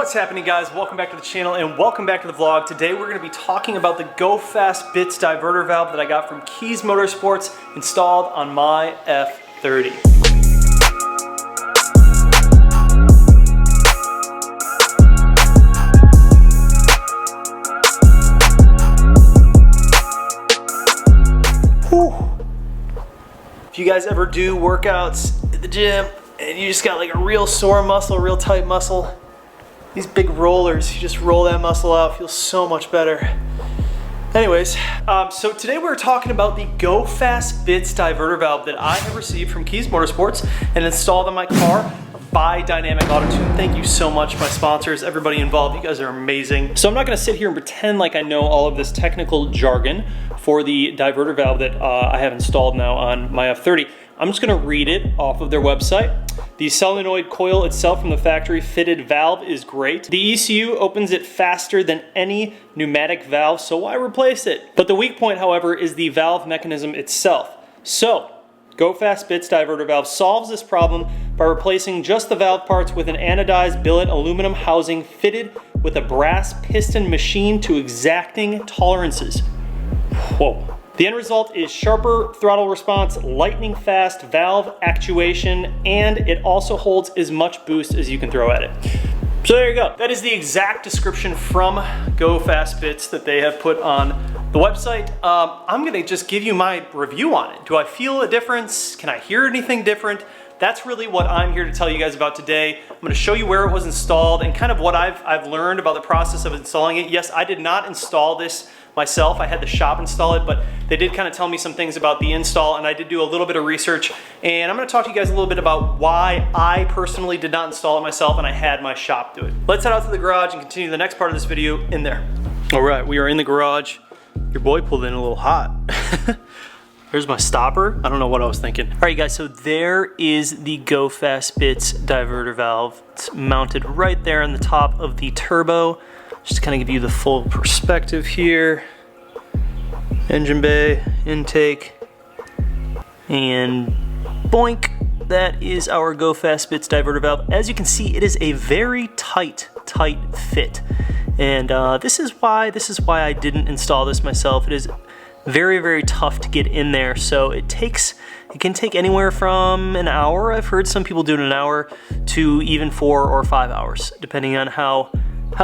What's happening, guys? Welcome back to the channel and welcome back to the vlog. Today we're going to be talking about the Go Fast Bits diverter valve that I got from Keys Motorsports installed on my F30. Whew. If you guys ever do workouts at the gym and you just got like a real sore muscle, real tight muscle, these big rollers, you just roll that muscle out, feels so much better. Anyways, so today we're talking about the Go Fast Bits diverter valve that I have received from Keys Motorsports and installed on my car by Dynamic Auto Tune. Thank you so much, my sponsors, everybody involved. You guys are amazing. So I'm not gonna sit here and pretend like I know all of this technical jargon for the diverter valve that I have installed now on my F30. I'm just gonna read it off of their website. The solenoid coil itself from the factory fitted valve is great. The ECU opens it faster than any pneumatic valve, so why replace it? But the weak point, however, is the valve mechanism itself. So, Go Fast Bits diverter valve solves this problem by replacing just the valve parts with an anodized billet aluminum housing fitted with a brass piston machine to exacting tolerances. Whoa. The end result is sharper throttle response, lightning fast valve actuation, and it also holds as much boost as you can throw at it. So there you go. That is the exact description from Go Fast Bits that they have put on the website. I'm gonna just give you my review on it. Do I feel a difference? Can I hear anything different? That's really what I'm here to tell you guys about today. I'm gonna show you where it was installed and kind of what I've learned about the process of installing it. Yes, I did not install this myself. I had the shop install it, but they did kind of tell me some things about the install, and I did do a little bit of research, and I'm gonna talk to you guys a little bit about why I personally did not install it myself and I had my shop do it. Let's head out to the garage and continue the next part of this video in there. All right, we are in the garage. Your boy pulled in a little hot. There's my stopper. I don't know what I was thinking. All right, guys, so there is the Go Fast Bits diverter valve. It's mounted right there on the top of the turbo. Just to kind of give you the full perspective here. Engine bay, intake, and boink. That is our Go Fast Bits diverter valve. As you can see, it is a very tight fit. And this is why I didn't install this myself. It is very tough to get in there. So it can take anywhere from an hour. I've heard some people do it in an hour to even 4 or 5 hours, depending on how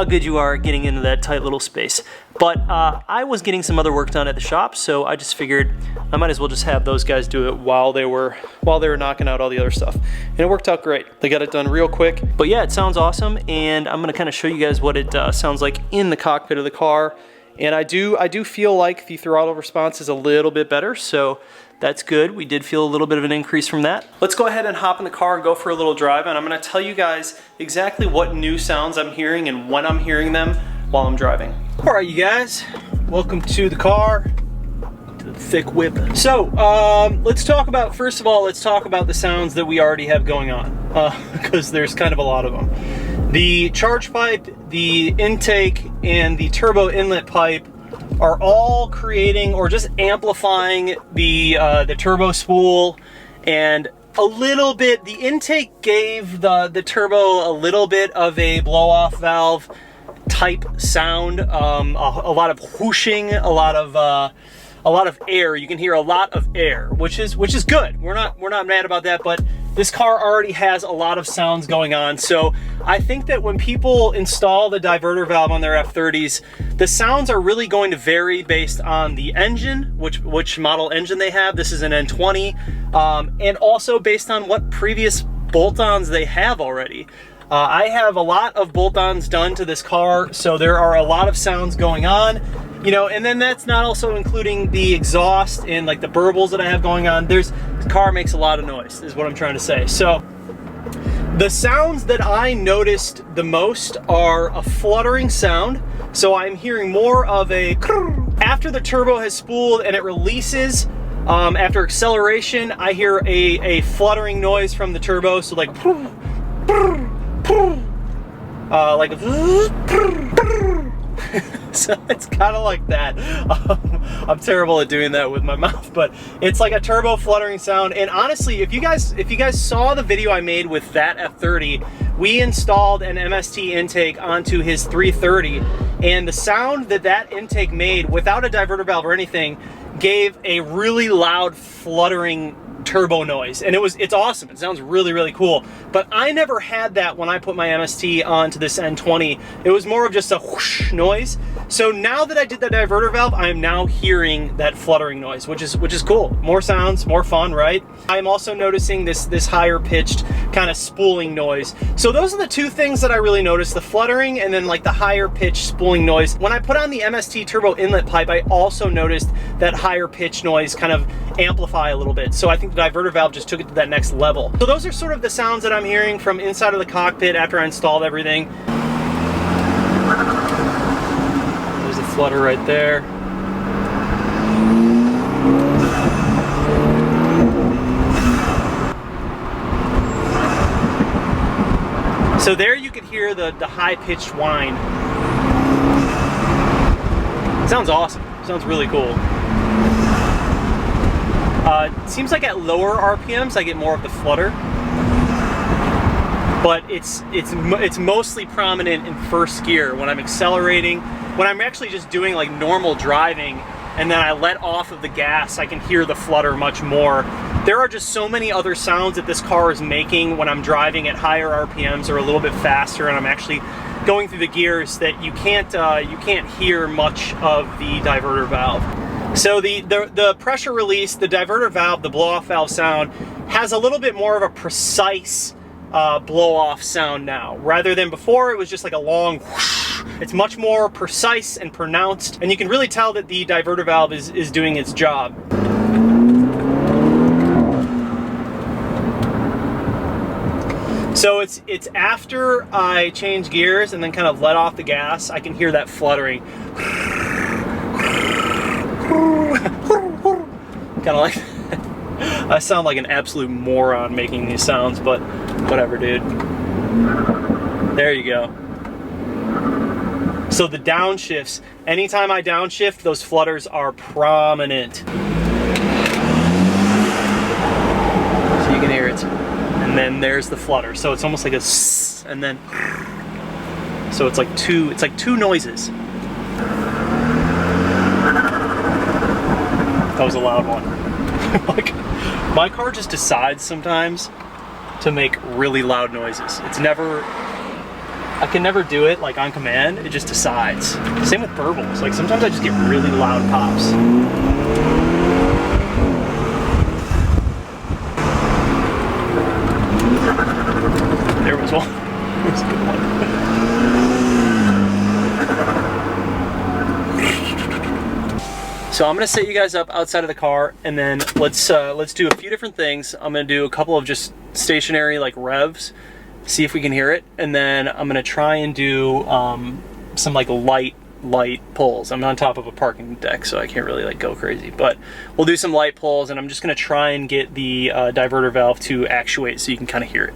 good you are getting into that tight little space. But I was getting some other work done at the shop, so I just figured I might as well just have those guys do it while they were knocking out all the other stuff. And it worked out great. They got it done real quick. But yeah, it sounds awesome, and I'm gonna kind of show you guys what it sounds like in the cockpit of the car. And I do feel like the throttle response is a little bit better, so that's good. We did feel a little bit of an increase from that. Let's go ahead and hop in the car and go for a little drive, and I'm gonna tell you guys exactly what new sounds I'm hearing and when I'm hearing them while I'm driving. All right, you guys, welcome to the car, to the thick whip. So, let's talk about, first of all, let's talk about the sounds that we already have going on, because there's kind of a lot of them. The charge pipe, the intake, and the turbo inlet pipe are all creating or just amplifying the turbo spool, and a little bit, the intake gave the turbo a little bit of a blow-off valve type sound, a lot of whooshing, a lot of air. You can hear a lot of air, which is good. We're not mad about that, but this car already has a lot of sounds going on, so I think that when people install the diverter valve on their F30s, the sounds are really going to vary based on the engine, which model engine they have. This is an N20, and also based on what previous bolt-ons they have already. I have a lot of bolt-ons done to this car, so there are a lot of sounds going on, you know, and then that's not also including the exhaust and like the burbles that I have going on. The car makes a lot of noise, is what I'm trying to say. So the sounds that I noticed the most are a fluttering sound. So I'm hearing more of a after the turbo has spooled and it releases. After acceleration, I hear a fluttering noise from the turbo. So like So it's kind of like that. I'm terrible at doing that with my mouth, but it's like a turbo fluttering sound. And honestly, if you guys saw the video I made with that F30, we installed an MST intake onto his 330, and the sound that intake made without a diverter valve or anything gave a really loud fluttering turbo noise, and it's awesome. It sounds really, really cool. But I never had that when I put my MST onto this N20. It was more of just a whoosh noise. So now that I did the diverter valve, I am now hearing that fluttering noise, which is cool. More sounds, more fun, right? I'm also noticing this higher pitched kind of spooling noise. So those are the two things that I really noticed, the fluttering and then like the higher pitched spooling noise. When I put on the MST turbo inlet pipe, I also noticed that higher pitch noise kind of amplify a little bit. So I think the diverter valve just took it to that next level. So those are sort of the sounds that I'm hearing from inside of the cockpit after I installed everything. There's a flutter right there. So there you could hear the high-pitched whine. It sounds awesome. It sounds really cool. It seems like at lower RPMs I get more of the flutter, but it's mostly prominent in first gear when I'm accelerating. When I'm actually just doing like normal driving and then I let off of the gas, I can hear the flutter much more. There are just so many other sounds that this car is making when I'm driving at higher RPMs or a little bit faster and I'm actually going through the gears that you can't hear much of the diverter valve. So the pressure release, the diverter valve, the blow-off valve sound has a little bit more of a precise blow-off sound now. Rather than before, it was just like a long whoosh. It's much more precise and pronounced, and you can really tell that the diverter valve is doing its job. So it's after I change gears and then kind of let off the gas, I can hear that fluttering. Kind of like I sound like an absolute moron making these sounds, but whatever, dude. There you go. So the downshifts, anytime I downshift, those flutters are prominent. So you can hear it. And then there's the flutter. So it's almost like a sss, and then so it's like two noises. That was a loud one. Like, my car just decides sometimes to make really loud noises. It's never, I can never do it like on command, it just decides. Same with burbles, like sometimes I just get really loud pops. There was one. There's a good one. So I'm gonna set you guys up outside of the car, and then let's do a few different things. I'm gonna do a couple of just stationary like revs, see if we can hear it, and then I'm gonna try and do some like light pulls. I'm on top of a parking deck, so I can't really like go crazy, but we'll do some light pulls, and I'm just gonna try and get the diverter valve to actuate so you can kind of hear it.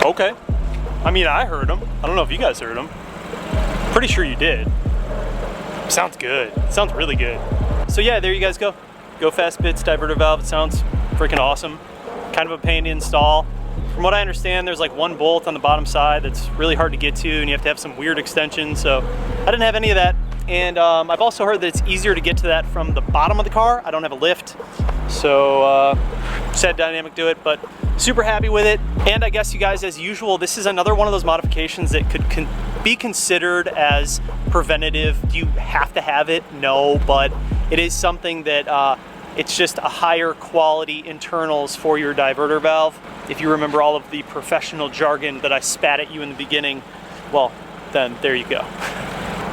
Okay. I mean, I heard them. I don't know if you guys heard them. Pretty sure you did. Sounds good. Sounds really good. So yeah, there you guys go. Go Fast Bits diverter valve. It sounds freaking awesome. Kind of a pain to install. From what I understand, there's like one bolt on the bottom side that's really hard to get to, and you have to have some weird extensions. So I didn't have any of that. And I've also heard that it's easier to get to that from the bottom of the car. I don't have a lift. So just had Dynamic do it, but super happy with it. And I guess you guys, as usual, this is another one of those modifications that could be considered as preventative. Do you have to have it? No, but it is something that it's just a higher quality internals for your diverter valve. If you remember all of the professional jargon that I spat at you in the beginning, well, then there you go.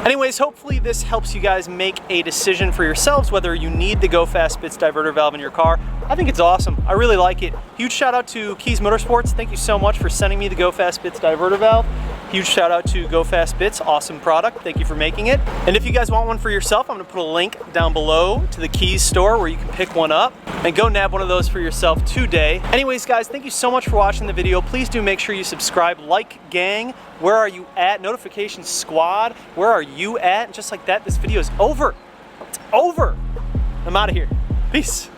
Anyways, hopefully this helps you guys make a decision for yourselves whether you need the Go Fast Bits diverter valve in your car. I think it's awesome. I really like it. Huge shout out to Keys Motorsports. Thank you so much for sending me the Go Fast Bits diverter valve. Huge shout out to Go Fast Bits. Awesome product. Thank you for making it. And if you guys want one for yourself, I'm going to put a link down below to the Keys store where you can pick one up and go nab one of those for yourself today. Anyways, guys, thank you so much for watching the video. Please do make sure you subscribe. Like, gang, where are you at? Notification squad, where are you at? And just like that, this video is over. It's over. I'm out of here. Peace.